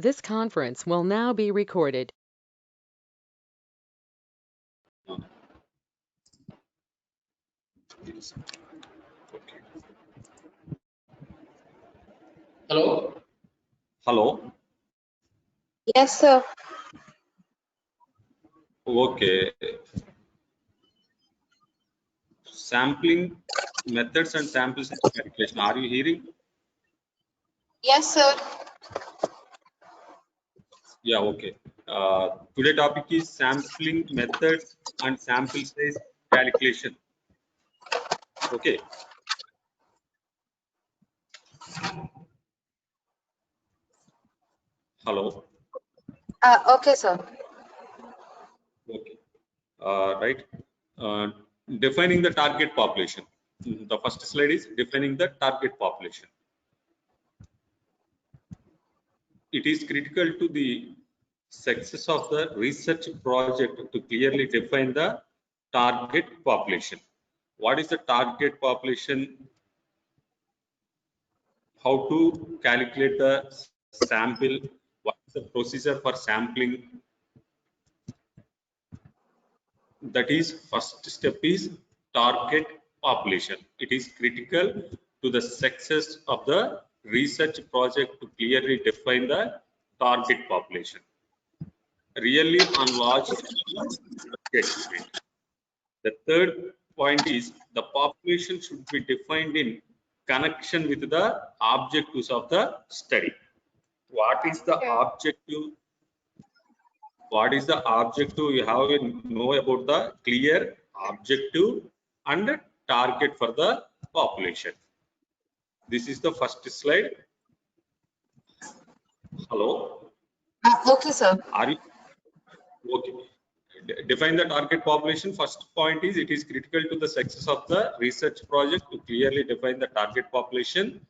This conference will now be recorded. Hello. Hello. Yes, sir. Okay. Sampling methods and sample size calculation. Are you hearing? Yes, sir. Yeah. Okay. Today topic is sampling methods and sample size calculation. Okay. Hello. Okay, sir. Okay. Right. Defining the target population. The first slide is defining the target population. It is critical to the success of the research project to clearly define the target population. What is the target population? How to calculate the sample? What is the procedure for sampling? That is, first step is target population. It is critical to the success of the research project to clearly define the target population. Really on large judgment. The third point is the population should be defined in connection with the objectives of the study. What is the objective? What is the objective? You have to know about the clear objective and target for the population. This is the first slide. Hello. Okay, sir. Are you okay? Define the target population. First point is it is critical to the success of the research project to clearly define the target population.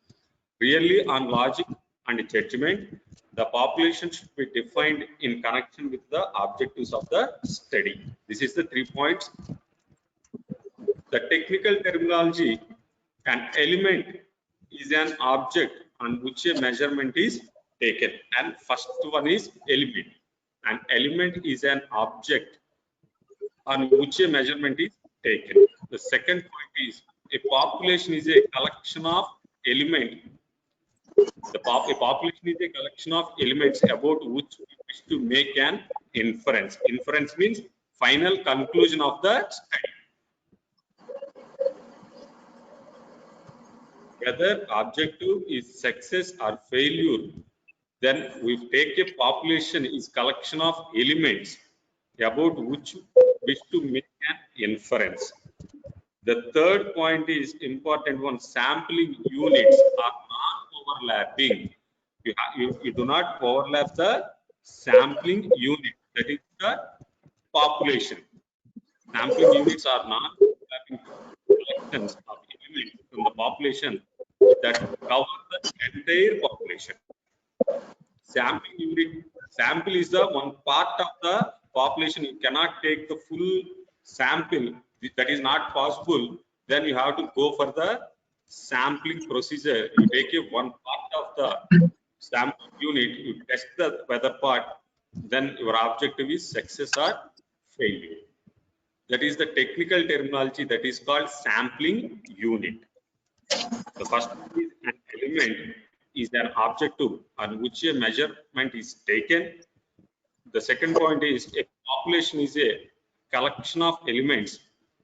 Really on logic and judgment, the population should be defined in connection with the objectives of the study. This is the 3 points. The technical terminology, an element is an object on which a measurement is taken, and first one is element. An element is an object on which a measurement is taken. The second point is a population is a collection of elements. A population is a collection of elements about which we wish to make an inference. Inference means final conclusion of the study. Whether objective is success or failure, then we take a population is collection of elements about which wish to make an inference. The third point is important one. Sampling units are not overlapping. You do not overlap the sampling unit. That is the population. Sampling units are not overlapping collections of elements from the population that cover the entire population. Sampling unit, sample is the one part of the population. You cannot take the full sample. That is not possible. Then you have to go for the sampling procedure. You take a one part of the sample unit, you test the weather part, then your objective is success or failure. That is the technical terminology that is called sampling unit. The first one is an element is an objective on which a measurement is taken. The second point is a population is a collection of elements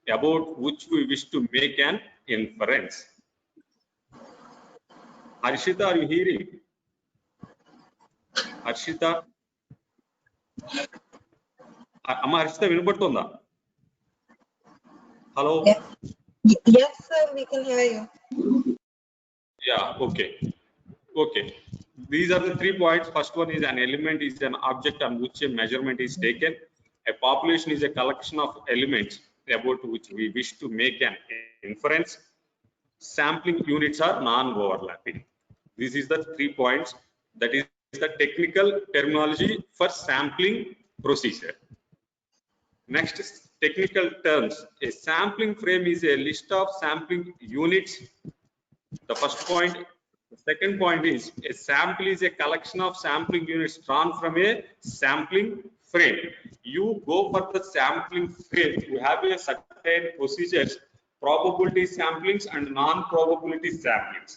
about which we wish to make an inference. Harshita, are you hearing? Harshita? Amma Harshita వినబడుతుందా? Hello? Yes, sir, we can hear you. Yeah, okay. Okay. These are the 3 points. First one is an element is an object on which a measurement is taken. A population is a collection of elements about which we wish to make an inference. Sampling units are non-overlapping. This is the 3 points. That is the technical terminology for sampling procedure. Next is technical terms. A sampling frame is a list of sampling units. The first point, The second point is a sample is a collection of sampling units drawn from a sampling frame. You go for the sampling frame, you have a certain procedures, probability samplings and non-probability samplings.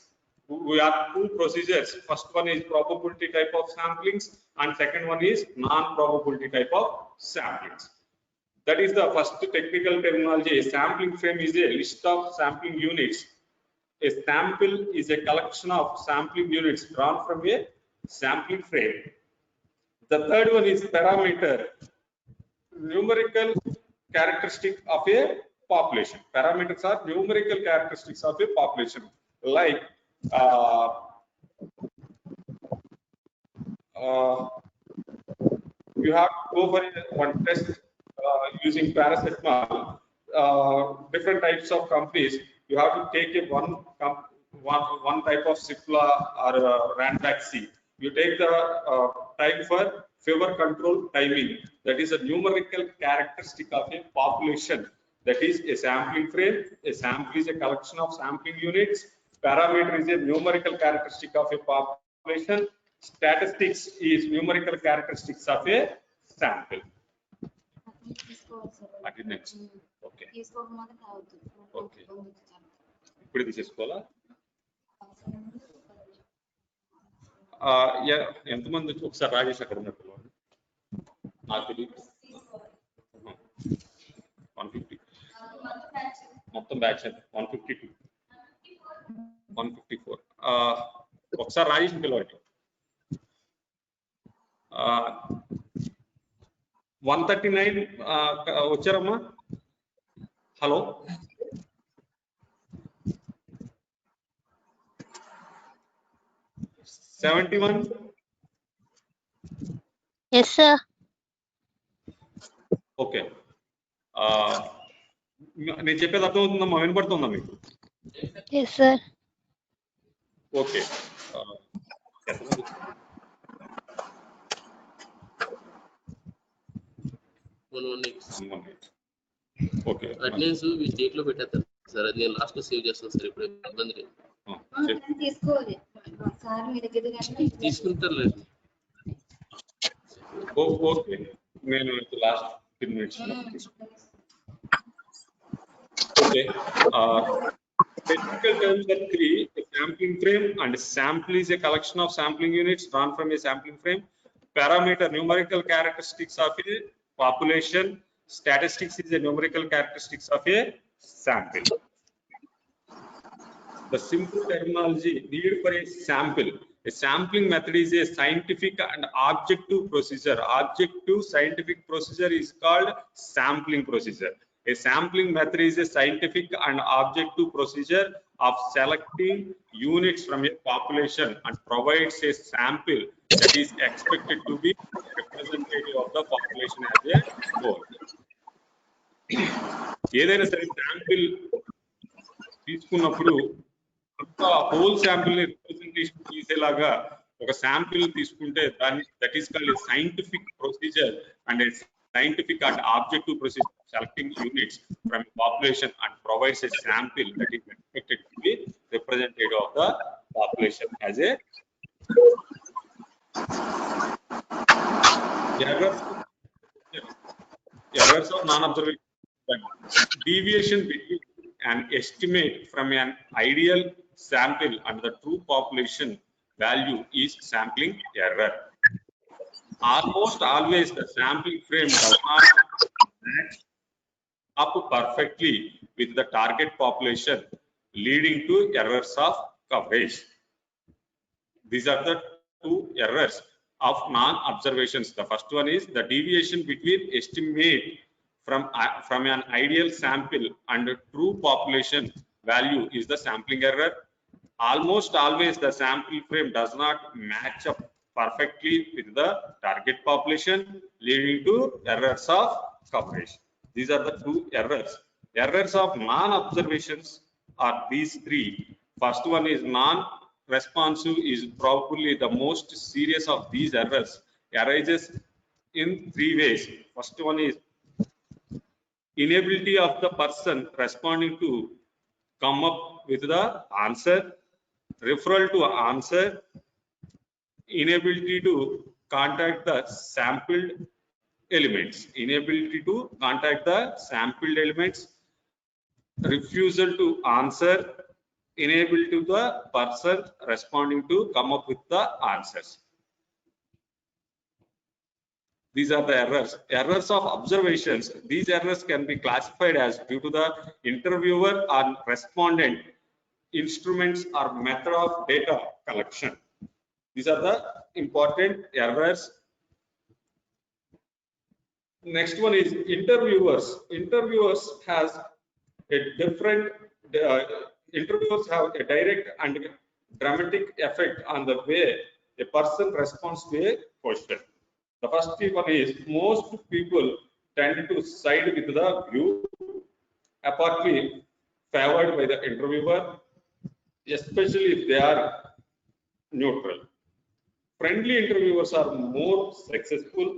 We have two procedures. First one is probability type of samplings and second one is non-probability type of samplings. That is the first technical terminology. A sampling frame is a list of sampling units. A sample is a collection of sampling units drawn from a sampling frame. The third one is parameter, numerical characteristic of a population. Parameters are numerical characteristics of a population, like you have to go for one test using paracetamol. Different types of companies, you have to take a one type of Cipla or Ranbaxy. You take the time for fever control timing. That is a numerical characteristic of a population. That is a sampling frame. A sample is a collection of sampling units. Parameter is a numerical characteristic of a population. Statistics is numerical characteristics of a sample. Attendance. Okay. Okay. ఇప్పుడు తీసేసుకోవాలా? ఎంతమంది ఒకసారి రాజేష్ అక్కడ ఉన్నట్టు నాకు తెలియదు. 150 మొత్తం batch 152 154 ఒకసారి రాజేష్ పిలవండి. 139 వచ్చారమ్మా? హలో, $71. Yes, sir. ఓకే, నేను చెప్పేది అర్థమవుతుందమ్మా? వినపడుతుందా మీకు? Yes, sir. Okay, okay. Attendance state లో పెట్టేస్తారు సార్, అది నేను లాస్ట్ లో సేవ్ చేస్తాను సార్. ఇప్పుడు ఇబ్బంది లేదు, తీసుకుంటారు. ఓకే, నేను last 10 minutes okay. Technical terms are three: a sampling frame, and sample is a collection of sampling units drawn from a sampling frame. Parameter, numerical characteristics of a population. Statistics is a numerical characteristics of a sample. The simple terminology needed for a sample. A sampling method is a scientific and objective procedure. Objective scientific procedure is called sampling procedure. A sampling method is a scientific and objective procedure of selecting units from a population and provides a sample that is expected to be representative of the population as a whole. ఏదైనా సరే sample తీసుకున్నప్పుడు whole sample ని representation తీసేలాగా ఒక sample తీసుకుంటే దాన్ని that is called scientific procedure and scientific and objective procedure of selecting units from population and provides a sample that is expected to be representative of the population as a errors of non-observation. Deviation between an estimate from an ideal sample and the true population value is sampling error. Almost always the sampling frame does not match up perfectly with the target population, leading to errors of coverage. These are the two errors of non-observations. The first one is the deviation between estimate from an ideal sample and true population value is the sampling error. Almost always the sample frame does not match up perfectly with the target population, leading to errors of coverage. These are the two errors. Errors of non-observations are these three. First one is non-responsive, is probably the most serious of these errors. Arises in three ways. First one is inability of the person responding to come up with the answer. referral to answer, inability to contact the sampled elements, refusal to answer, inability to the person responding to come up with the answers. These are the errors. Errors of observations. These errors can be classified as due to the interviewer or respondent instruments or method of data collection. These are the important errors. Next one is interviewers. Interviewers has a different, interviewers have a direct and dramatic effect on the way a person responds to a question. The first one is most people tend to side with the view apparently favored by the interviewer, especially if they are neutral. Friendly interviewers are more successful.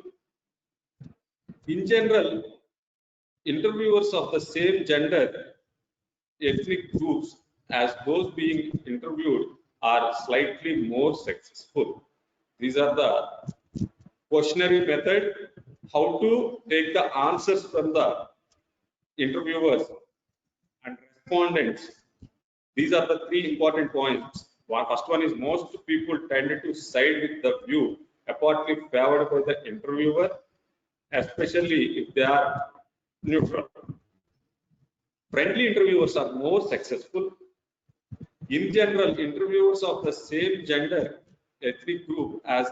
In general, interviewers of the same gender, ethnic groups as those being interviewed are slightly more successful. These are the questionnaire method, how to take the answers from the interviewers and respondents. These are the three important points. First one is most people tend to side with the view apparently favored by the interviewer, especially if they are neutral. Friendly interviewers are more successful. In general, interviewers of the same gender, ethnic group as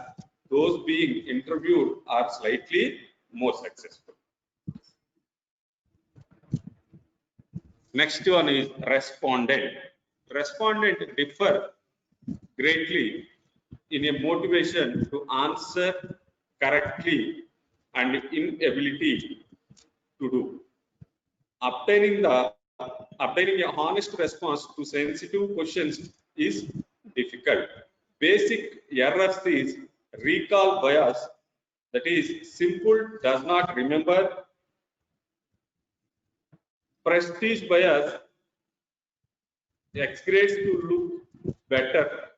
those being interviewed are slightly more successful. Next one is respondent. Respondent differ greatly in a motivation to answer correctly and inability to do. Obtaining a honest response to sensitive questions is difficult. Basic errors is recall bias, that is simple does not remember. Prestige bias, exaggerates to look better.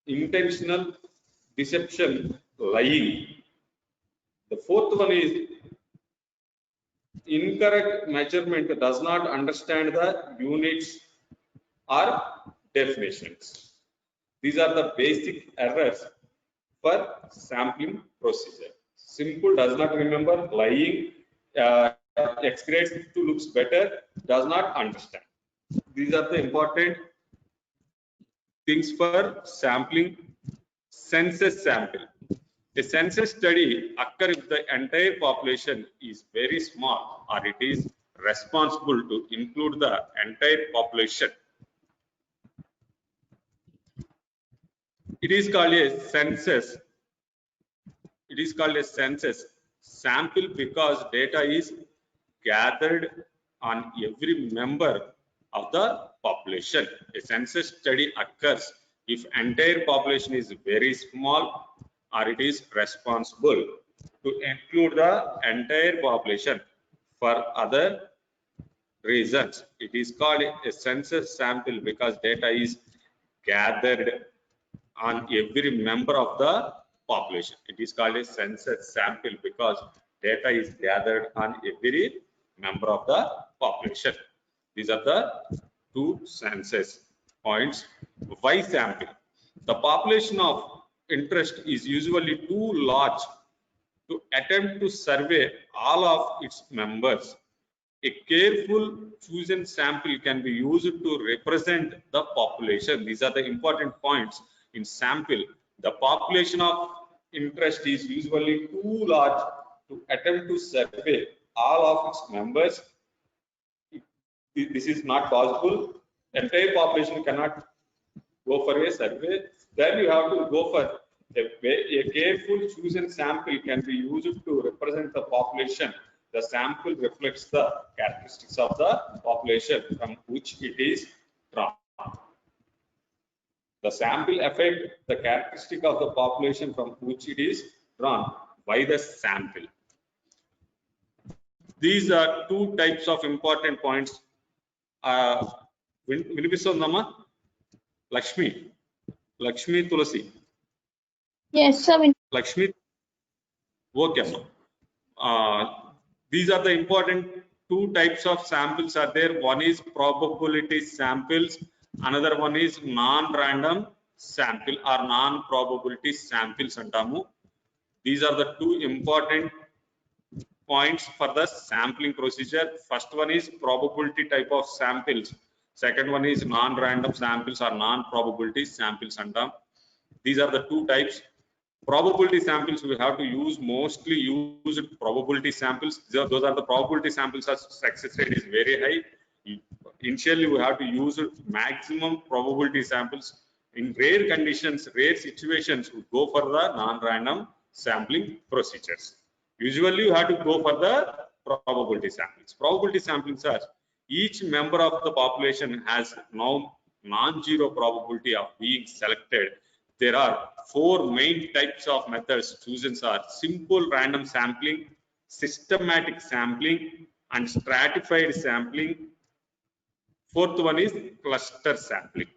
Intentional deception, lying. The fourth one is incorrect measurement, does not understand the units or definitions. These are the basic errors for sampling procedure. Simple does not remember, lying, exaggerates to looks better, does not understand. These are the important things for sampling. Census sample. A census study occurs if the entire population is very small or it is responsible to include the entire population. It is called a census. It is called a census sample because data is gathered on every member of the population. A census study occurs if entire population is very small or it is responsible to include the entire population for other reasons. It is called a census sample because data is gathered on every member of the population. It is called a census sample because data is gathered on every member of the population. These are the two census points. Why sample? The population of interest is usually too large to attempt to survey all of its members. A careful chosen sample can be used to represent the population. These are the important points in sample. The population of interest is usually too large to attempt to survey all of its members. This is not possible. Entire population cannot go for a survey. Then you have to go for a careful chosen sample can be used to represent the population. The sample reflects the characteristics of the population from which it is drawn. The sample affect the characteristic of the population from which it is drawn by the sample. These are two types of important points వినిపిస్తుందమ్మా? Lakshmi Tulasi. Yes, sir. Lakshmi. Okay. These are the important two types of samples are there. One is probability samples. Another one is non-random sample or non-probability samples. These are the two important points for the sampling procedure. First one is probability type of samples. Second one is non-random samples or non-probability samples. These are the two types. Probability samples we have to mostly use probability samples. Those are the probability samples as success rate is very high. Initially we have to use maximum probability samples. In rare conditions, rare situations, we go for the non-random sampling procedures. Usually you have to go for the probability samples. Probability samples are each member of the population has now non-zero probability of being selected. There are four main types of methods chosen are simple random sampling, systematic sampling, and stratified sampling. Fourth one is cluster sampling.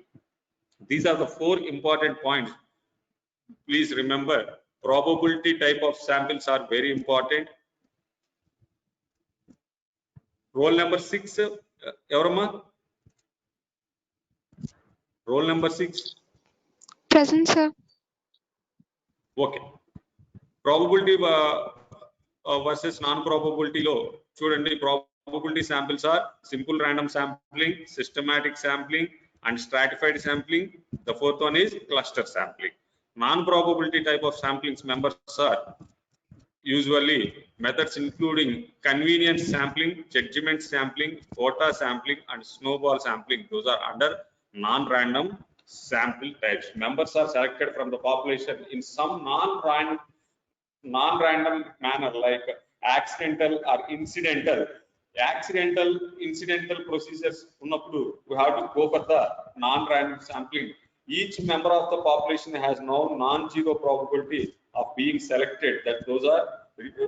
These are the four important points. Please remember, probability type of samples are very important. Roll number 6, Evarama? Roll number 6. Present, sir. Okay. Probability versus non-probability low. Student, probability samples are simple random sampling, systematic sampling, and stratified sampling. The fourth one is cluster sampling. Non-probability type of samplings members are usually methods including convenience sampling, judgment sampling, quota sampling, and snowball sampling. Those are under non-random sample types. Members are selected from the population in some non-random manner, like accidental or incidental. Incidental procedures, we have to go for the non-random sampling. Each member of the population has now non-zero probability of being selected. That those are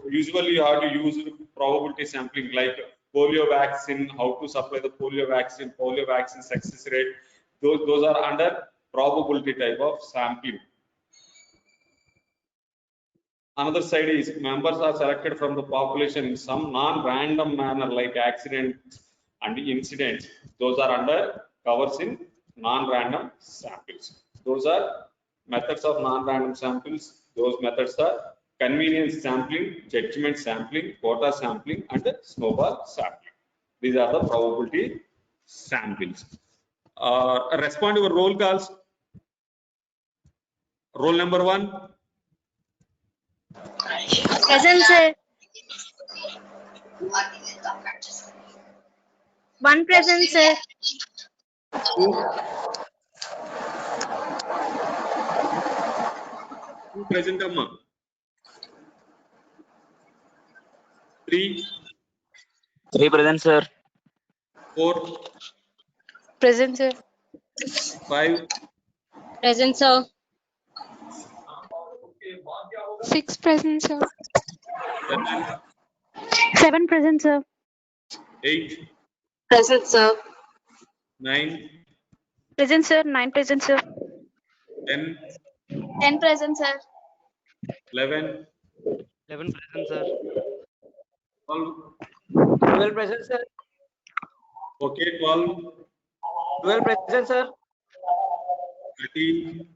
usually you have to use probability sampling, like polio vaccine, how to supply the polio vaccine success rate. Those are under probability type of sampling. Another side is members are selected from the population in some non-random manner, like accidents and incidents. Those are under covers in non-random samples. Those are methods of non-random samples. Those methods are convenience sampling, judgment sampling, quota sampling, and snowball sampling. These are the probability samples. Respond to your roll calls. Roll number 1. Present, sir. 1 present, sir. 2 present, amma. 3 present, sir. 4 Present, sir. 5 Present, sir. 6 present, sir. 7 present, sir. 8 Present, sir. 9 Present, sir. 9 present, sir. 10 10 present, sir. 11 11 present, sir. 12 12 present, sir. okay 12 12 present, sir. 13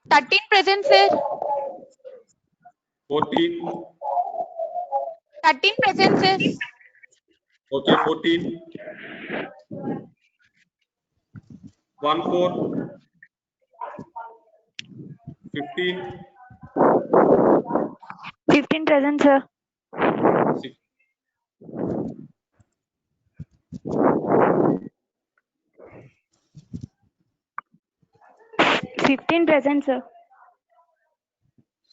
13 present, sir. 14 13 present, sir. okay 14 1 4 15 15 present, sir. 6 15 present, sir.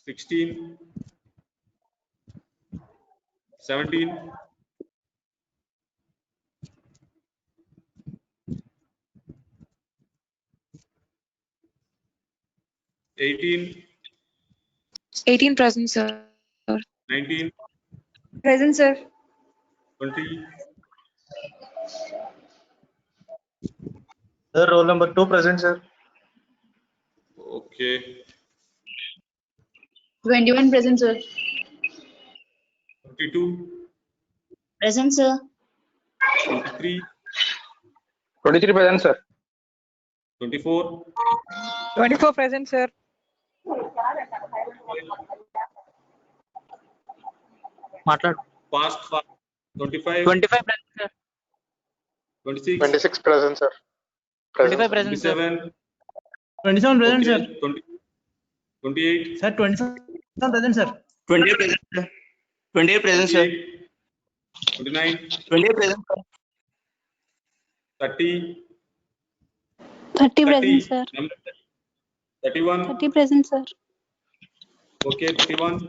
16 17 18 18 present, sir. 19 Present, sir. 20 Sir, roll number 2 present, sir. Okay. 21 present, sir. 22, Present, sir. 23, 23 present, sir. 24, 24 present, sir. fast, 25, 25 present, sir. 26, 26 present, sir. 25 present, sir. 27, 27 present, sir. okay, 20, 28, Sir, 27 present, sir. 28 present, sir. 28 present, sir. 28, 29, 28 present, sir. 30, 30 30, present, sir. number 31, 30 present, sir. okay, 31,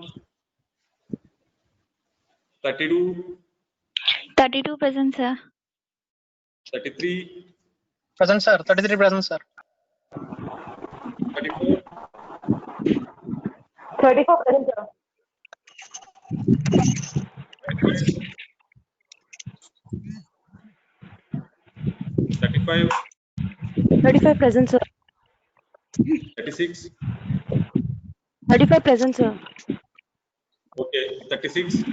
32, 32 present, sir. 33, Present, sir. 33 present, sir. 34, 34 present, sir. 35, 35 present, sir. 36, 35 present, sir. okay, 36,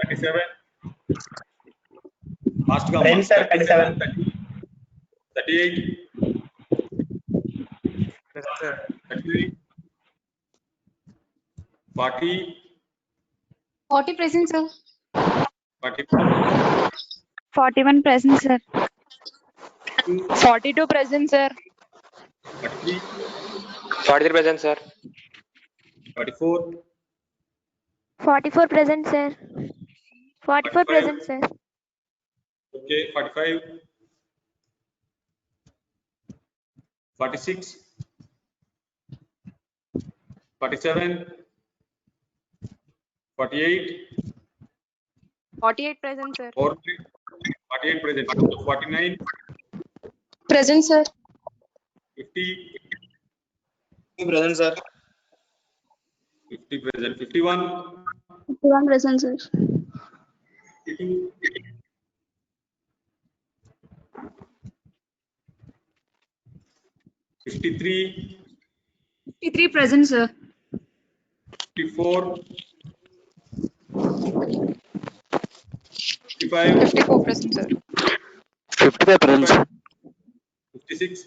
37, fast గా Present, sir. 37, 38, Present, sir. 39, 40, 40 present, sir. 41, 41 present, sir. 42 present, sir. 43, 43 present, sir. 44, 44 present, sir. 44 45, present, sir. okay, 45, 46, 47, 48, 48 present, sir. 48 present, 49, Present, sir. 50, Present, sir. 50 present, 51, 51 present, sir. 52, 53, 53 present, sir. 54, 55, 54 present, sir. 55 present, sir. 56,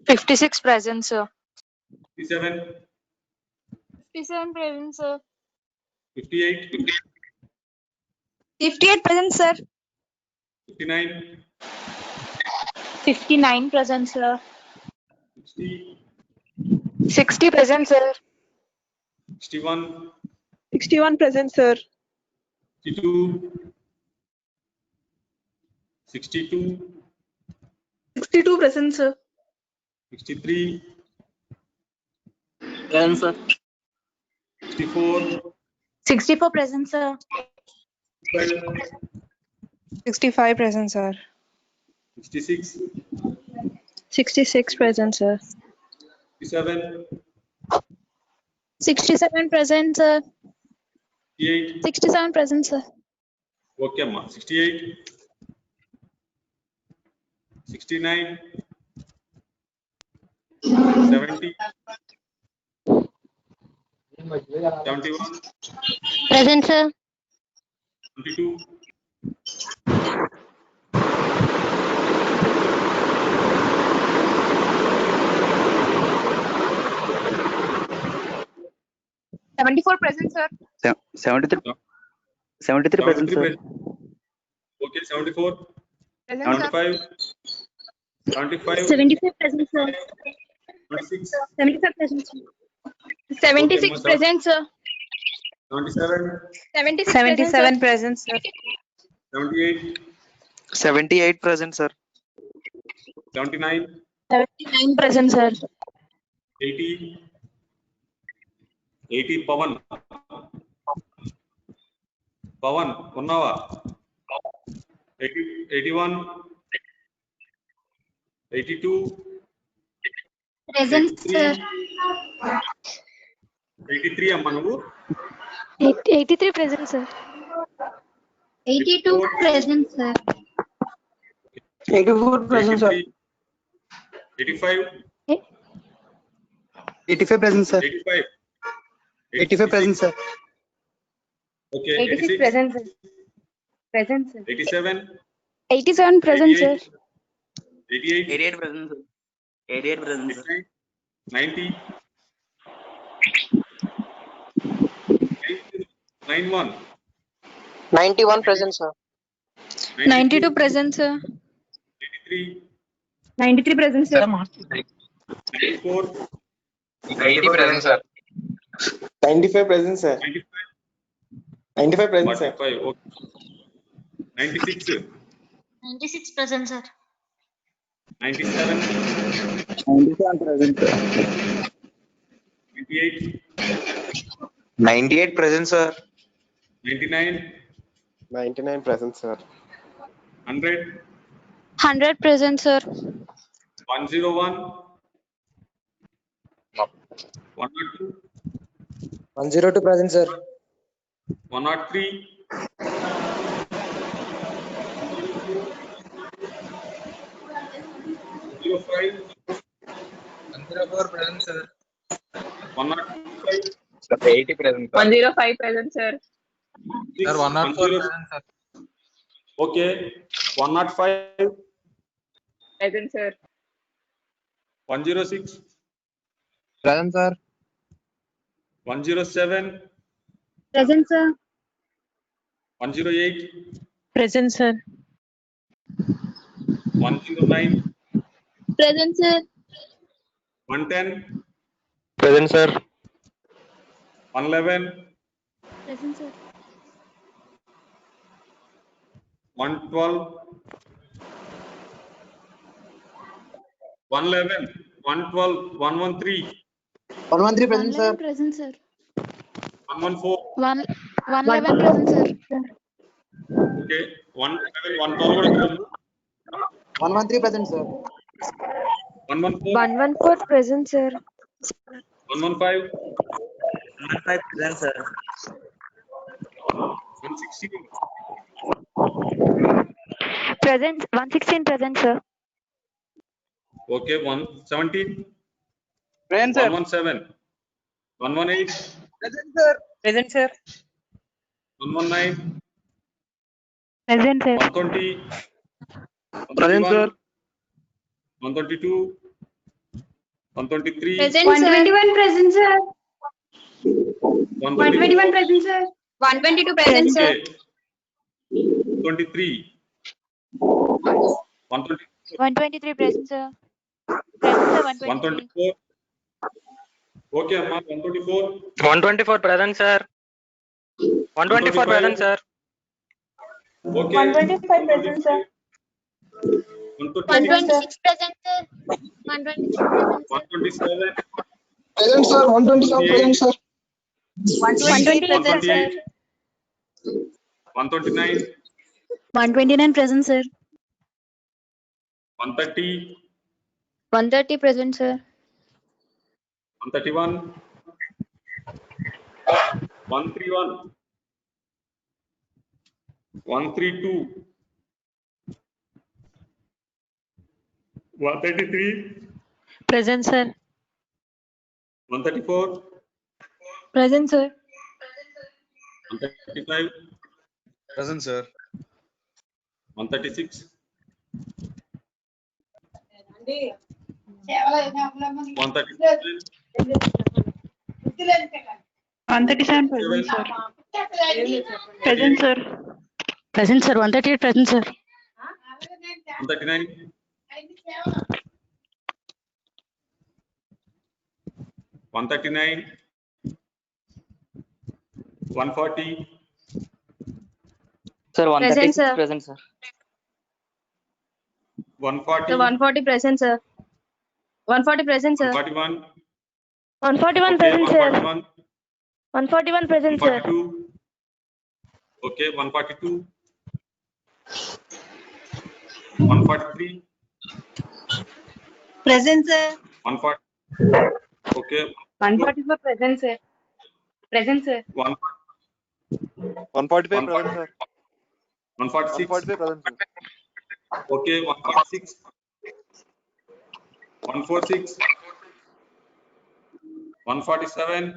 56 present, sir. 57, 57 present, sir. 58, 58 present, sir. 59, 59 present, sir. 60, 60 present, sir. 61, 61 present, sir. 62, 62, 62 present, sir. 63, Present, sir. 64, 64 present, sir. 65 present, sir. 66, 66 present, sir. 67, 67 present, sir. 68, 67 present, sir. okay amma, 68, 69, 70, 71, Present, sir. 22, 74 present, sir. 73 present, 73 sir. present, okay, 74, Present, sir. 75, 75, 75 present, sir. 26, 75 present, sir. okay, 76 amma, present, sir. 77, 77 present, sir. 78, 78 present, sir. 79, 79 present, sir. 80, 80 Pawan Pawan ఉన్నావా 81, 82, Present, sir. 83 అమ్మా నువ్వు 83 present, sir. 82 present, sir. 84 present, sir. 85, 85 present, sir. 85, 85 present, sir. Okay, 86 86, present, sir. Present, sir. 87, 87 present, sir. 88, 88 present, sir. 88 present, sir. 90, 91, 91 present, sir. 92 present, sir. 93, 93 present, sir. 94, 80 present, sir. 95 present, sir. 95 present, sir. 45, okay. 96, 96 present, sir. 97, 97 present, sir. 98, 98 present, sir. 99, 99 present, sir. 100, 100 present, sir. 101, 102, 102 present, sir. 103, 105, 104 present, sir. 105, 80 present, sir. 105 present, sir. 6, 104, sir. okay, 105, Present, sir. 106, Present, sir. 107, Present, sir. 108, Present, sir. 109, Present, sir. 110, Present, sir. 111, Present, sir. 112, 111, 112, 113, 113 present, sir. Present, sir. 114, 111 present, sir. okay, 111, 112 కూడా చూడండి. 113 present, sir. 114, 114 present, sir. 115, 115 present, sir. 116, Present, 116 present, sir. okay, 117, Present, sir. 117, 118, Present, sir. Present, sir. 119, Present, sir. 120, Present, 121, sir. 122, 123, Present, 121 present, sir. 124, present, sir. 122 present, sir. okay, 23, 120, 123 present, sir. Present, sir. 123. 124, okay, amma, 124, 124 present, sir. 124 present, sir. okay, 125 present, sir. 126, 126 present, sir. 126 present, sir. 127, Present, sir. 127 present, sir. 128 present, sir. 129, 129 present, sir. 130, 130 present, sir. 131, 131, 132, 133, Present, sir. 134, Present, sir. 135, Present, sir. 136, 137, 137 present, sir. Present, sir. Present, sir. 138 present, sir. 139, 139, 140, Sir, 136 sir. present, sir. 140, 140 present, sir. 140 present, sir. 141, 141 okay, present, sir. 141, 141 present, sir. 142, okay, 142, 143, Present, sir. 140, okay, 144 present, sir. Present, sir. 1, 145 present, sir. 146. 145 present, sir. Okay, 146. 146. 147.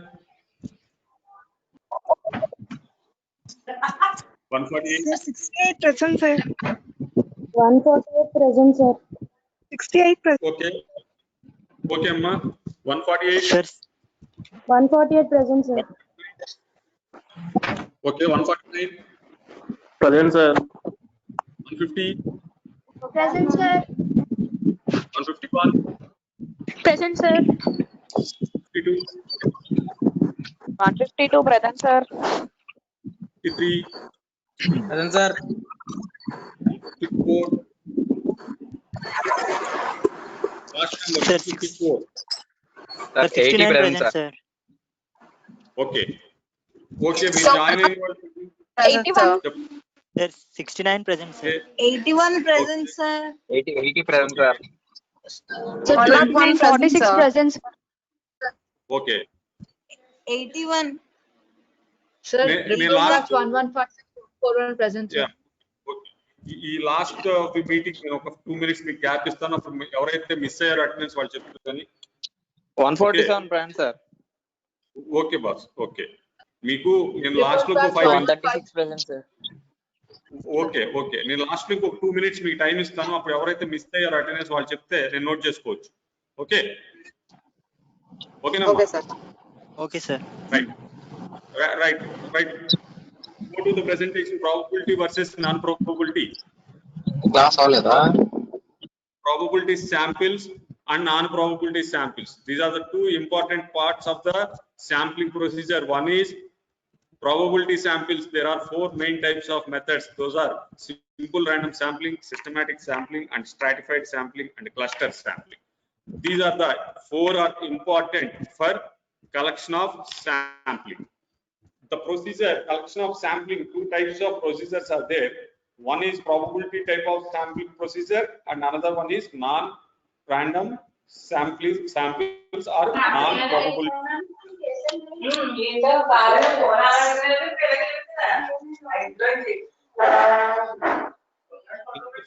148. 68 present, sir. 148 present, sir. 68 present. Okay. Okay, Amma. 148. Sir, 148 present, sir. Okay, 149. Present, sir. 150. Present, sir. 151. Present, sir. 52. 152 present, sir. 53. present, sir. 54. Last number, Sir, 54. Sir, 69 present, sir. Okay. Okay, we join in. Present, sir. Sir, 69 present, sir. Okay. 81 present, sir. 80 present, sir. Sir, 101 present, 46 sir. present. Okay. 81. Sir, May last 1141 present, sir. yeah. Okay. ఈ last meeting నేను ఒక 2 minutes మీకు gap ఇస్తాను. అప్పుడు ఎవరైతే miss అయ్యారో attendance వాళ్ళు చెప్తారు కానీ 147 present, sir. Okay boss. Okay, మీకు నేను లాస్ట్ లో 5 136 present, sir. ఓకే ఓకే నేను లాస్ట్ మీకు 2 minutes మీకు టైం ఇస్తాను. అప్పుడు ఎవరైతే మిస్ అయ్యారో అటెండెన్స్ వాళ్ళు చెప్తే నేను నోట్ చేసుకోవచ్చు. ఓకే ఓకేనా? Okay, sir. Okay, sir. Right. Go to the presentation. Probability versus non-probability. Class avaleda? Probability samples and non-probability samples. These are the two important parts of the sampling procedure. One is probability samples. There are 4 main types of methods. Those are simple random sampling, systematic sampling, and stratified sampling and cluster sampling. These are the 4 are important for collection of sampling. The procedure collection of sampling, 2 types of procedures are there. One is probability type of sampling procedure and another one is non-random samples or non-probability.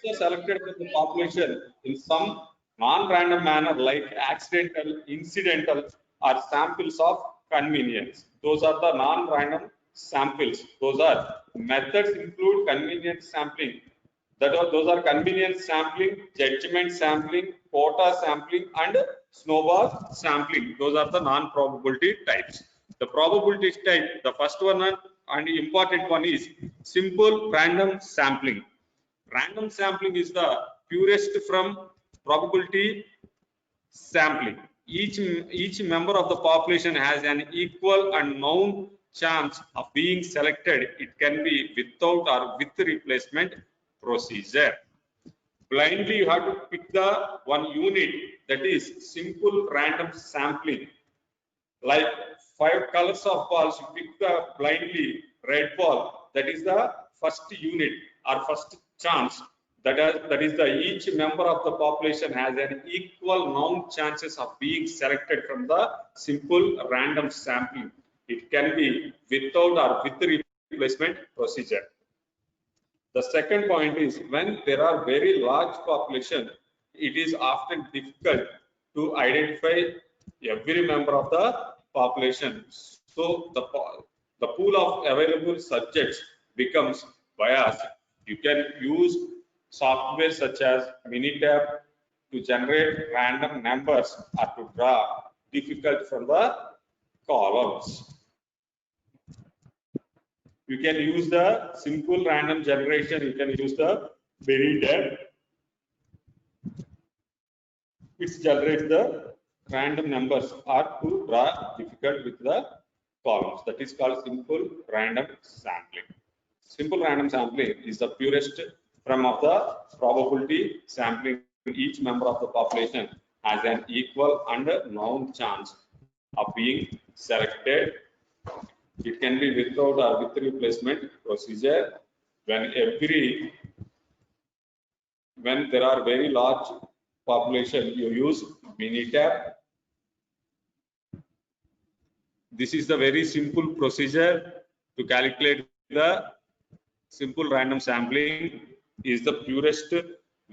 It's selected from the population in some non-random manner like accidental, incidental or samples of convenience. Those are the non-random samples. Those are methods include convenience sampling. Those are convenience sampling, judgment sampling, quota sampling, and snowball sampling. Those are the non-probability types. The probability type, the first one and important one is simple random sampling. Random sampling is the purest from probability sampling. Each member of the population has an equal and known chance of being selected. It can be without or with replacement procedure. Blindly you have to pick the one unit, that is simple random sampling. Like 5 colors of balls, you pick the blindly red ball, that is the first unit or first chance. That is the each member of the population has an equal known chances of being selected from the simple random sampling. It can be without or with replacement procedure. The second point is when there are very large population, it is often difficult to identify every member of the population. So the pool of available subjects becomes biased. You can use software such as Minitab to generate random numbers or to draw difficult from the columns. You can use the simple random generation. You can use the Minitab. It generates the random numbers or to draw difficult with the columns. That is called simple random sampling. Simple random sampling is the purest form of the probability sampling. Each member of the population has an equal and known chance of being selected. It can be without or with replacement procedure. When there are very large population, you use Minitab. This is the very simple procedure to calculate the simple random sampling is the purest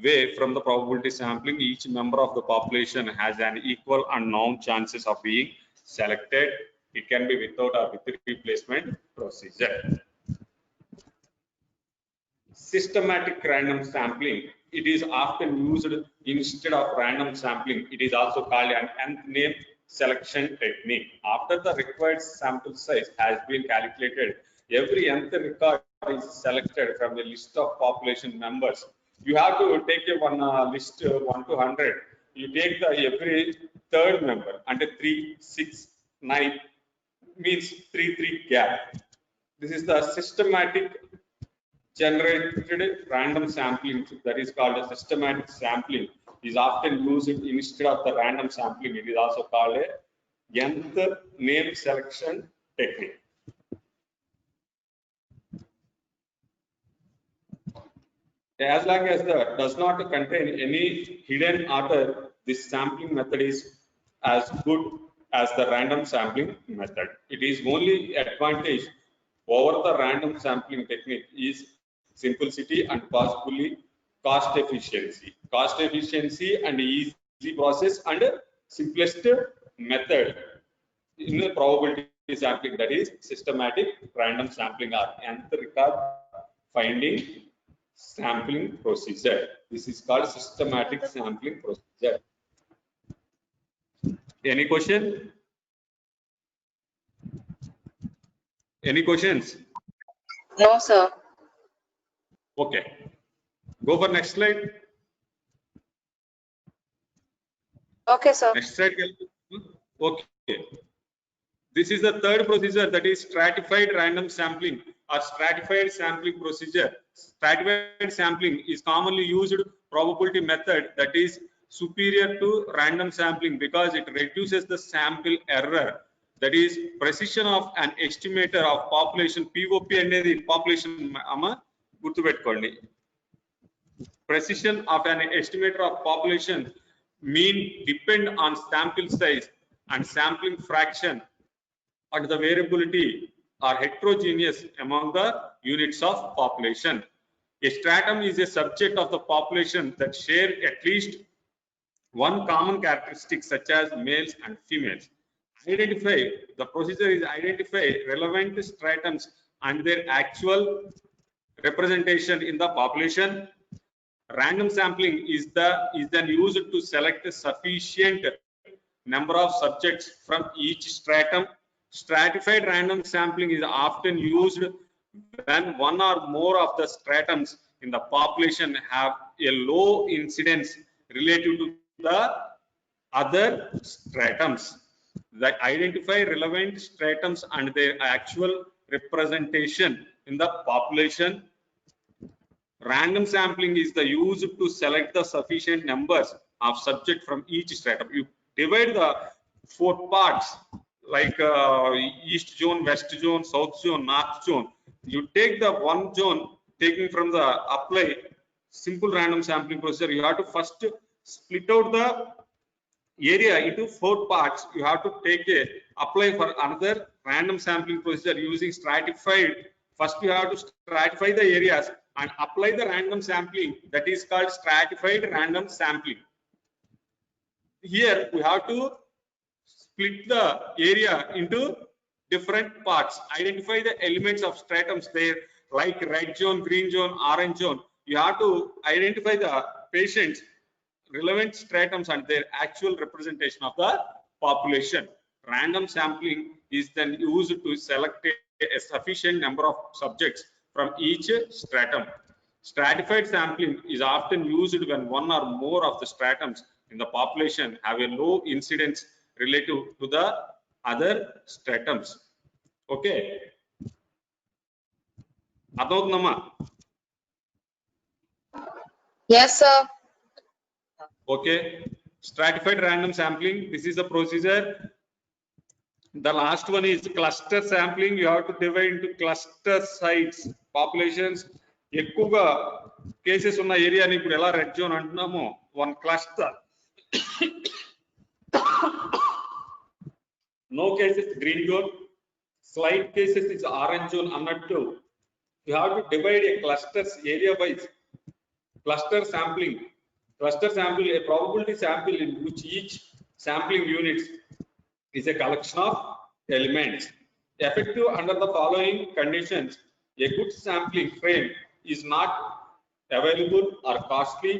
way from the probability sampling. Each member of the population has an equal and known chances of being selected. It can be without or with replacement procedure. Systematic random sampling, it is often used instead of random sampling. It is also called an nth name selection technique. After the required sample size has been calculated, every nth record is selected from a list of population members. You have to take a one list 1 to 100. You take the every third member and 3, 6, 9 means 3, 3 gap. This is the systematic generated random sampling, that is called a systematic sampling, is often used instead of the random sampling. It is also called a nth name selection technique. As long as the does not contain any hidden order, this sampling method is as good as the random sampling method. It is only advantage over the random sampling technique is simplicity and possibly cost efficiency. Cost efficiency and easy process and simplest method in the probability sampling, that is systematic random sampling or nth record finding sampling procedure. This is called systematic sampling procedure. Any question? Any questions? No, sir. Okay. Go for next slide. Okay, sir. Next slide. Okay. This is the third procedure, that is stratified random sampling or stratified sampling procedure. Stratified sampling is commonly used probability method that is superior to random sampling because it reduces the sample error. That is precision of an estimator of population. POP అనేది population అమ్మ గుర్తుపెట్టుకోండి. Precision of an estimator of population mean depend on sample size and sampling fraction, and the variability are heterogeneous among the units of population. A stratum is a subject of the population that share at least one common characteristic such as males and females. The procedure is identify relevant stratums and their actual representation in the population. Random sampling is then used to select a sufficient number of subjects from each stratum. Stratified random sampling is often used when one or more of the stratums in the population have a low incidence relative to the other stratums. That identify relevant stratums and their actual representation in the population. Random sampling is the use to select the sufficient numbers of subjects from each stratum. You divide the 4 parts like east zone, west zone, south zone, north zone. You take the one zone taking from the apply simple random sampling procedure. You have to first split out the area into 4 parts. You have to take a apply for another random sampling procedure using stratified. First you have to stratify the areas and apply the random sampling, that is called stratified random sampling. Here we have to split the area into different parts, identify the elements of stratums there like red zone, green zone, orange zone. You have to identify the patients relevant stratums and their actual representation of the population. Random sampling is then used to select a sufficient number of subjects from each stratum. Stratified sampling is often used when one or more of the stratums in the population have a low incidence relative to the other stratums. Okay. Adhodnama. Yes, sir. Okay. Stratified random sampling. This is the procedure. The last one is cluster sampling. You have to divide into cluster sites. Populations. ఎక్కువగా cases ఉన్న ఏరియాని ఇప్పుడు ఎలా red zone అంటున్నామో one cluster. No cases green zone, slight cases is orange zone అన్నట్టు we have to divide a clusters area wise. Cluster sampling, a probability sample in which each sampling units is a collection of elements. Effective under the following conditions: a good sampling frame is not available or costly,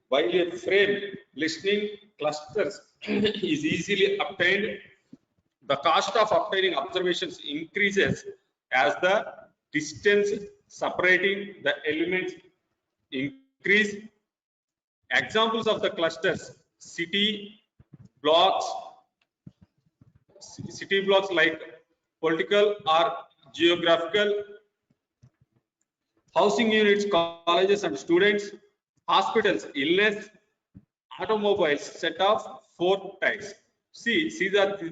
while a frame listening clusters is easily obtained. The cost of obtaining observations increases as the distance separating the elements increase. Examples of the clusters: city blocks like political or geographical, housing units, colleges and students, hospitals, illness, automobiles, set of 4 types. See,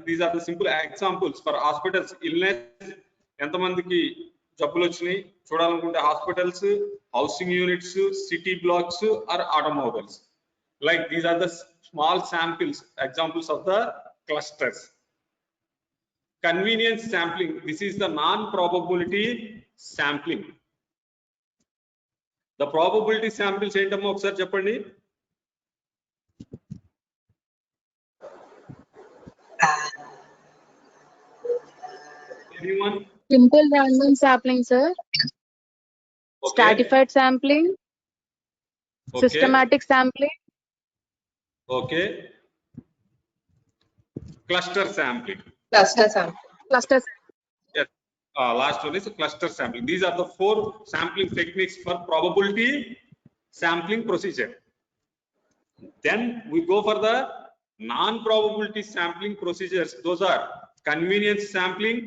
these are the simple examples for hospitals. Illness, ఎంతమందికి జబ్బులు వచ్చినాయి చూడాలనుకుంటే hospitals, housing units, city blocks or automobiles. Like these are the small samples, examples of the clusters. Convenience sampling, this is the non-probability sampling. The probability samples ఏంటమ్మా ఒకసారి చెప్పండి. Anyone? Simple random sampling, sir. Okay. Stratified sampling, Okay. systematic sampling, Okay. Cluster sampling. Cluster sample. cluster. Yes. Last one is cluster sampling. These are the 4 sampling techniques for probability sampling procedure. Then we go for the non-probability sampling procedures. Those are convenience sampling,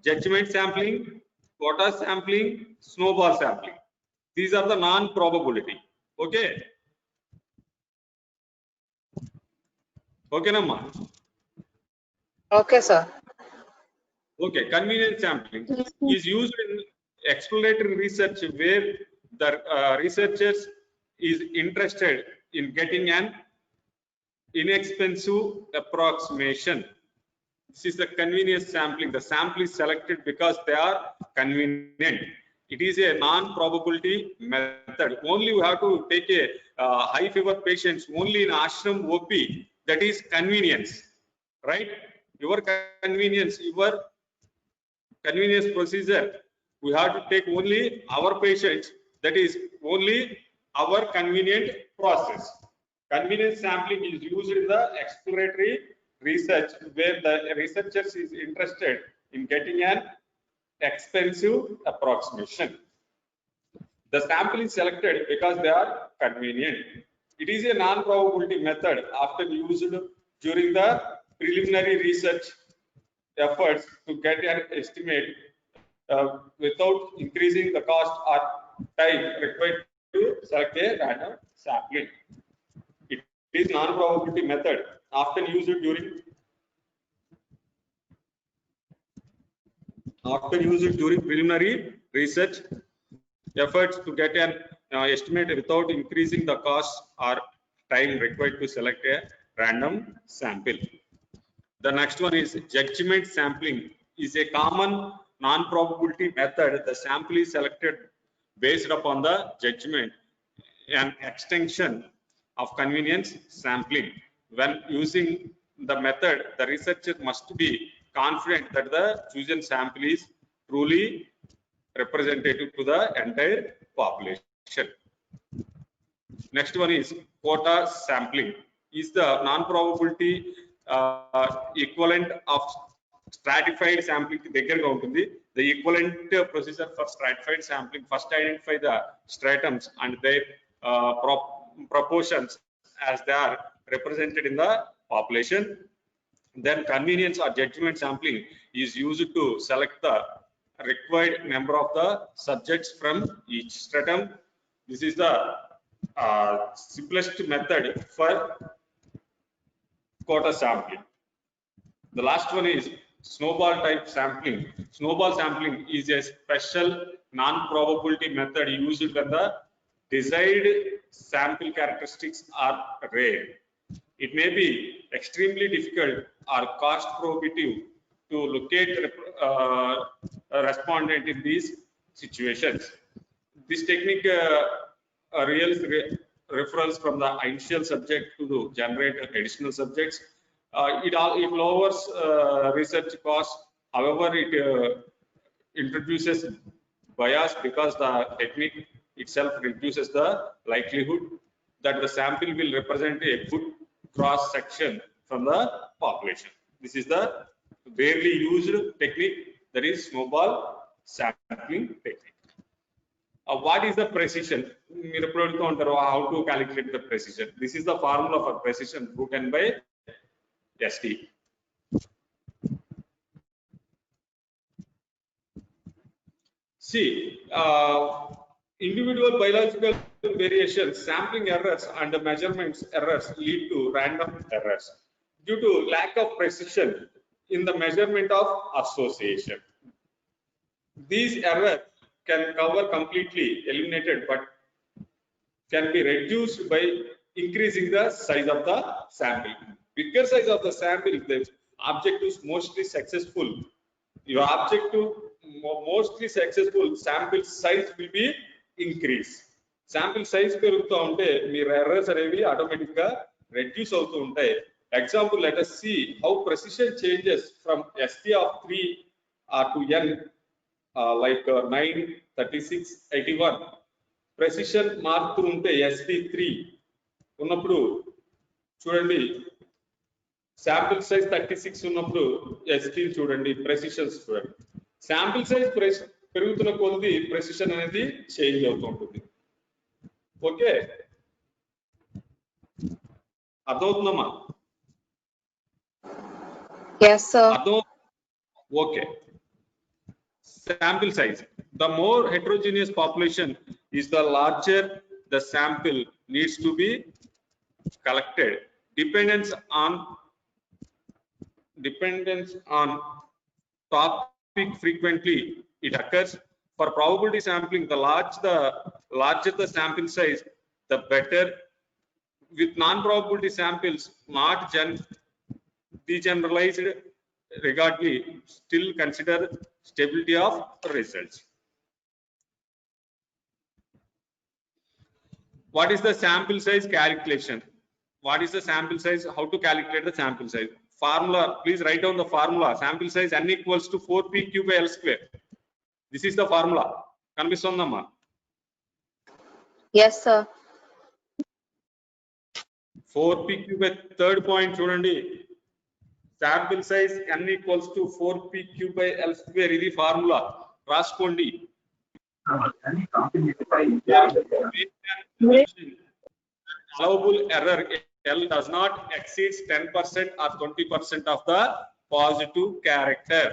judgment sampling, quota sampling, snowball sampling. These are the non-probability. Okay. Okay, Namma. Okay, sir. Okay, convenience sampling is used in exploratory research where the researchers is interested in getting an inexpensive approximation. This is the convenience sampling. The sample is selected because they are convenient. It is a non-probability method. Only we have to take a high fever patients only in ashram OP. That is convenience, right? Your convenience procedure. We have to take only our patients. That is only our convenient process. Convenience sampling is used in the exploratory research where the researchers is interested in getting an expensive approximation. The sample is selected because they are convenient. It is a non-probability method often used during the preliminary research efforts to get an estimate without increasing the cost or time required to select a random sampling. It is non-probability method often used during preliminary research efforts to get an estimate without increasing the cost or time required to select a random sample. The next one is judgment sampling. Is a common non-probability method. The sample is selected based upon the judgment and extension of convenience sampling. When using the method, the researcher must be confident that the chosen sample is truly representative to the entire population. Next one is quota sampling. Is the non-probability equivalent of stratified sampling. The equivalent procedure for stratified sampling: first identify the stratums and their proportions as they are represented in the population. Then convenience or judgment sampling is used to select the required number of the subjects from each stratum. This is the simplest method for quota sampling. The last one is snowball type sampling. Snowball sampling is a special non-probability method used when the desired sample characteristics are rare. It may be extremely difficult or cost prohibitive to locate respondent in these situations. This technique referrals from the initial subject to the generate additional subjects. It lowers research costs. However, it introduces bias because the technique itself reduces the likelihood that the sample will represent a good cross section from the population. This is the rarely used technique, that is snowball sampling technique. What is the precision? How to calculate the precision? This is the formula for precision broken by ST. See, individual biological variations, sampling errors and measurements errors lead to random errors due to lack of precision in the measurement of association. These errors can cover completely eliminated, but can be reduced by increasing the size of the sample. Bigger size of the sample, the objective is mostly successful. Your objective mostly successful sample size will be increase. Sample size పెరుగుతూ ఉంటే మీ errors అనేవి automatic గా reduce అవుతూ ఉంటాయి. Example, let us see how precision changes from ST of 3 to N, like 9, 36, 81. Precision మారుతూ ఉంటే SP3 ఉన్నప్పుడు చూడండి, sample size 36 ఉన్నప్పుడు SP చూడండి, precisions చూడండి. Sample size పెరుగుతున్న కొద్ది precision అనేది చేంజ్ అవుతూ ఉంటుంది. Okay, అర్థమవుతుందమ్మా? Yes, sir. Okay. Sample size. The more heterogeneous population is, the larger the sample needs to be collected. Dependence on topic frequently it occurs. For probability sampling, the larger the sample size, the better. With non-probability samples not degeneralized regardless, still consider stability of results. What is the sample size calculation? What is the sample size? How to calculate the sample size? Formula, please write down the formula. Sample size n equals to 4p cube by L square. This is the formula. Kanipistundamma? Yes, sir. 4p cube by third point చూడండి. Sample size n equals to 4p cube by L square. ఇది formula, రాసుకోండి. Allowable error L does not exceed 10% or 20% of the positive character.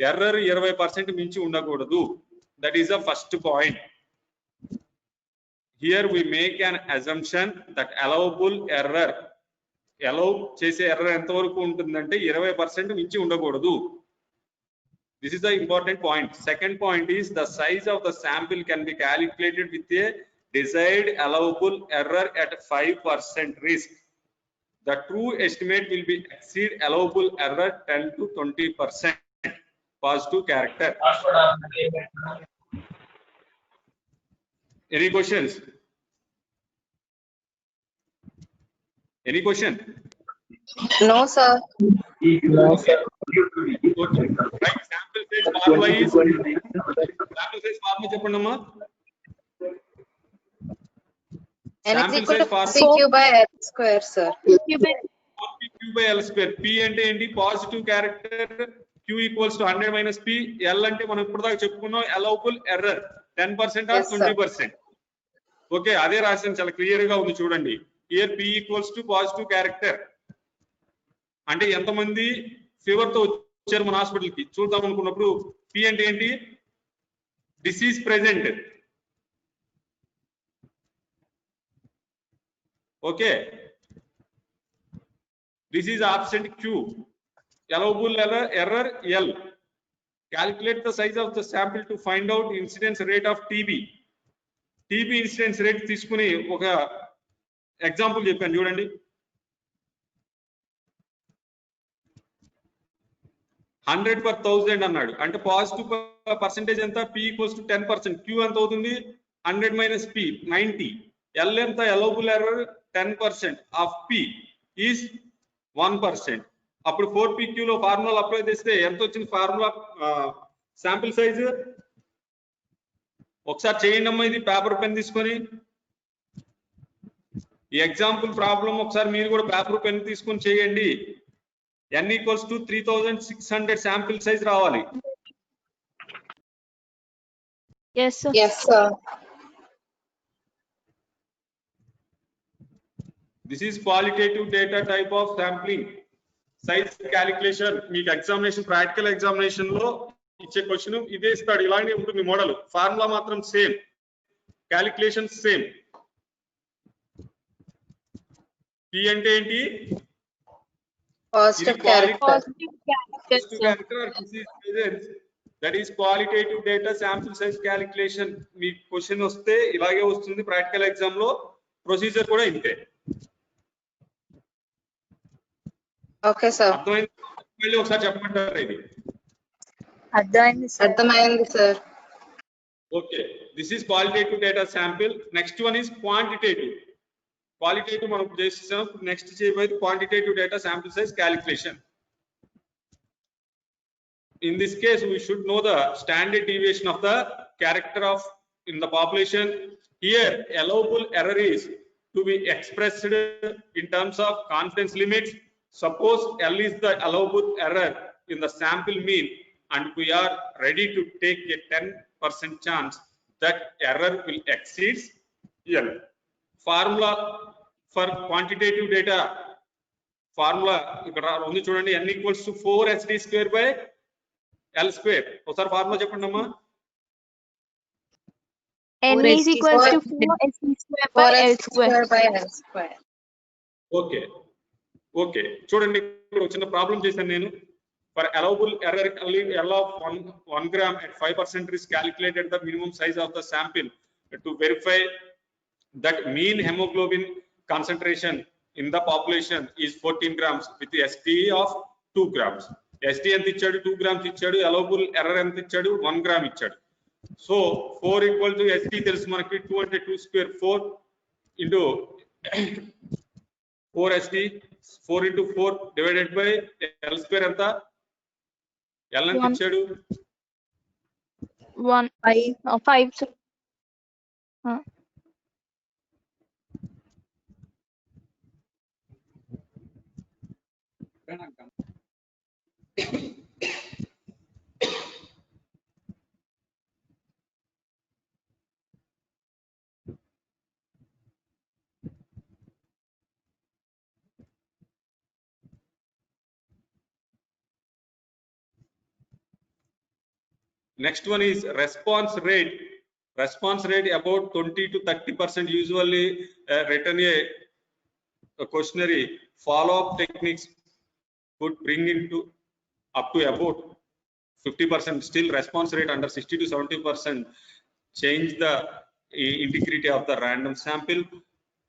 Error 20% మించి ఉండకూడదు. That is the first point. Here we make an assumption that allowable error, allow చేసే error ఎంత వరకు ఉంటుందంటే 20% మించి ఉండకూడదు. This is the important point. Second point is the size of the sample can be calculated with a desired allowable error at 5% risk. The true estimate will be exceed allowable error 10 to 20% positive character. Any questions? Any question? No, sir. Okay. Right. Sample size formula is, sample size formula చెప్పండమ్మా. N is Sample equal size to formula. 4p cube by L square, sir. 4p cube by L square. P అంటే ఏంటి? Positive character. Q equals to 100 minus P. L అంటే మనం ఇప్పుడు దాకా చెప్పుకున్నాం allowable error 10% or 20%. Okay, అదే రాశాను, చాలా క్లియర్ గా ఉంది చూడండి. Here P equals to positive character. అంటే ఎంతమంది ఫీవర్ తో వచ్చారు మన హాస్పిటల్ కి చూద్దాం అనుకున్నప్పుడు P అంటే ఏంటి? Disease present. Okay, disease absent Q. Allowable error L. Calculate the size of the sample to find out incidence rate of TB. TB incidence rate తీసుకుని ఒక ఎగ్జాంపుల్ చెప్పాను చూడండి. 100 per 1000 అన్నాడు. అంటే పాజిటివ్ పర్సెంటేజ్ ఎంత? P equals to 10%. Q ఎంత అవుతుంది? 100 minus P 90. L ఎంత? allowable error 10% of P is 1%. అప్పుడు 4PQ లో ఫార్ములా అప్లై చేస్తే ఎంత వచ్చింది ఫార్ములా శాంపిల్ సైజ్? ఒకసారి చేయండి అమ్మా, ఇది పేపర్ పెన్ తీసుకొని. ఈ ఎగ్జాంపుల్ ప్రాబ్లం ఒకసారి మీరు కూడా పేపర్ పెన్ తీసుకొని చేయండి. N equals to 3600 sample size రావాలి. Yes, sir. Yes, sir. This is qualitative data type of sampling size calculation. మీకు ఎగ్జామినేషన్ ప్రాక్టికల్ ఎగ్జామినేషన్ లో ఇచ్చే క్వశ్చన్ ఇదే ఇస్తాడు. ఇలానే ఉంటుంది మోడల్. ఫార్ములా మాత్రం సేమ్, క్యాలిక్యులేషన్ సేమ్. P అంటే ఏంటి? Positive character. Positive character. This is presence. That is qualitative data sample size calculation. Me question వస్తే ఇలాగే వస్తుంది ప్రాక్టికల్ ఎగ్జామ్ లో. ప్రొసీజర్ కూడా ఇంతే. Okay, sir. అర్థమైంది? మళ్ళీ ఒకసారి చెప్పమంటారా ఇది? అర్థమైంది sir. Okay, this is qualitative data sample. Next one is quantitative. Qualitative మనం చేస్తాం. నెక్స్ట్ చేయబోయేది quantitative data sample size calculation. In this case, we should know the standard deviation of the character of in the population. Here, allowable error is to be expressed in terms of confidence limits. Suppose L is the allowable error in the sample mean, and we are ready to take a 10% chance that error will exceed L. Formula for quantitative data. Formula ఇక్కడ ఉంది చూడండి. N equals to 4SD square by L square. ఒకసారి formula చెప్పండి అమ్మా. N is equals to 4SC square by L square. by L square. Okay okay, చూడండి ఇక్కడ చిన్న problem చేశాను నేను. For allowable error L of 1 gram at 5% is calculated the minimum size of the sample to verify that mean hemoglobin concentration in the population is 14 grams with the ST of 2 grams. ST ఎంత ఇచ్చాడు? 2 grams ఇచ్చాడు. allowable error ఎంత ఇచ్చాడు? 1 gram ఇచ్చాడు. So 4 equal to ST తెలుసు మనకి. 2 అంటే 2 square 4 into 4ST 4 into 4 divided by L square ఎంత? L ఎంత ఇచ్చాడు? 5 sir. Next one is response rate. Response rate about 20 to 30%. Usually written a questionnaire. Follow-up techniques could bring into up to about 50%. Still response rate under 60 to 70%. Change the integrity of the random sample.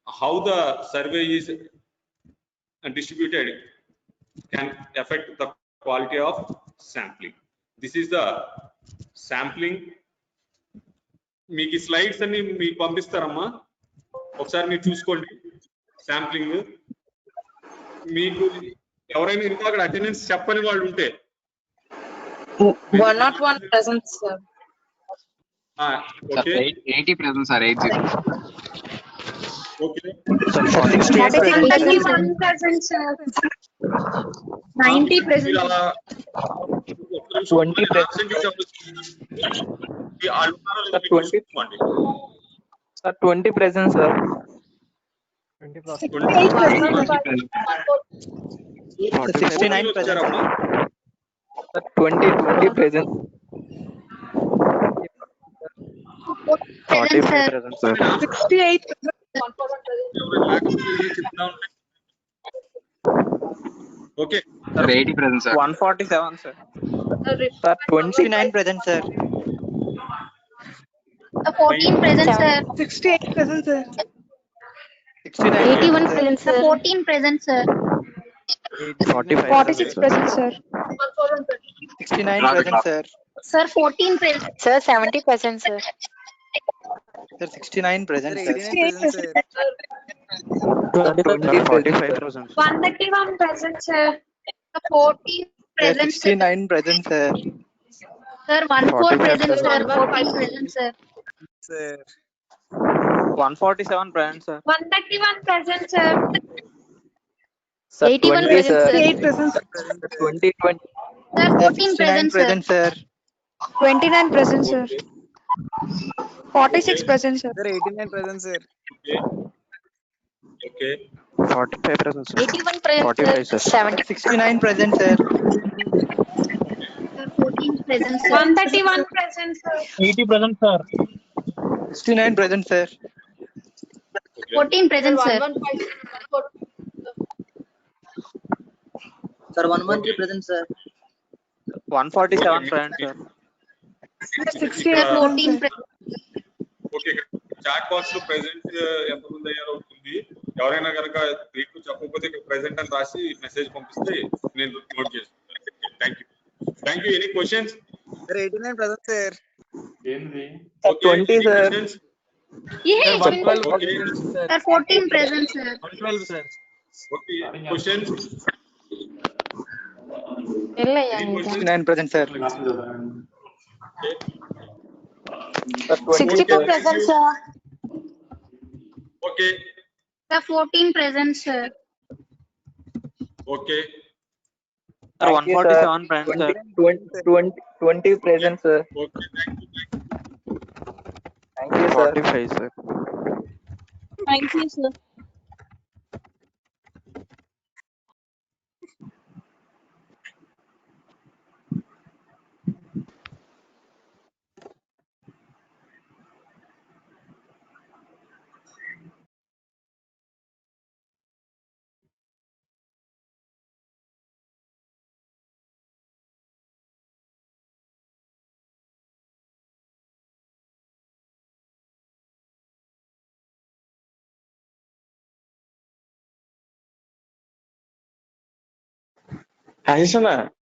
How the survey is distributed can affect the quality of sampling. This is the sampling. మీకు ఈ slides అన్ని మీకు పంపిస్తారమ్మా, ఒకసారి మీరు చూసుకోండి. Sampling మీకు ఎవరైనా ఇంకా అక్కడ అటెండెన్స్ చెప్పని వాళ్ళు ఉంటే 101 present, sir. Okay 80 present sir. 80. Okay 91 present, sir. 90 present. 20 present. Sir, 20 present sir. 69 present. Sir, 20 present. 45 present sir. 68. Okay Sir, 80 present sir. 147 sir. Sir, 29 present, sir. 14 present, sir. 68 present, sir. 69 81 present, sir. 14 present, sir. 45 46 present, sir. 69 present, sir. Sir, 14 present. Sir, 70%, sir. Sir, 69 present, sir. 45%. 131 present, sir. 14 Sir, present, sir. 69 present, sir. Sir, 14 present, sir. 45%. 14 present, sir. 147 present, sir. 131 present, sir. Sir, 81 20, present, sir. sir. 20, 20. Sir, Sir, 14 69 present, sir. present, sir. 29 present, sir. Okay. 46 present, sir. Sir, 89 present, sir. Okay. Okay. 45%, sir. 81 present, 45, sir. sir. 70. 69 present, sir. Sir, 14 present, sir. 131 present, sir. 80 present, sir. 69 present, sir. Okay. 14 present, sir. Sir, Okay. present, sir. 147 present, sir. 68 14 present. Okay chat box లో present ఎంతమంది అయ్యారో అవుతుంది ఎవరైనా కనుక మీకు చెప్పకపోతే ఇక్కడ present అని రాసి మెసేజ్ పంపిస్తే నేను నోట్ చేసుకుంటాను thank you any questions Sir, 89 present, sir. Okay 20, sir. Questions Yeah, okay sir, 14 present, sir. 112, sir. Okay questions వెళ్ళయ్యా ఎనీ ఇంకా. Questions 69 present, sir. 62 present, sir. Okay Sir, 14 present, sir. Okay Sir, 147 present, sir. 20 present, sir. Okay thank you Thank you, sir. 45, sir. Thank you, sir. Additional